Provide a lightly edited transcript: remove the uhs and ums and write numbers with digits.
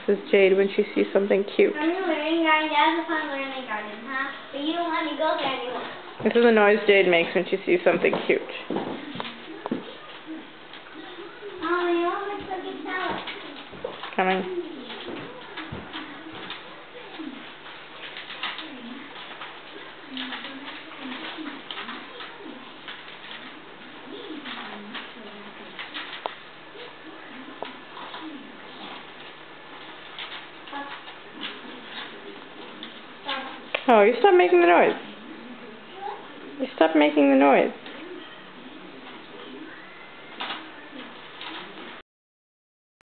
says Jade when she sees something cute. I'm in the learning garden. Dad's a fun learning garden, huh? But you don't let me go there anymore. This is the noise Jade makes when she sees something cute. Oh, you almost took it out. Coming. Oh, you stop making the noise. You stop making the noise.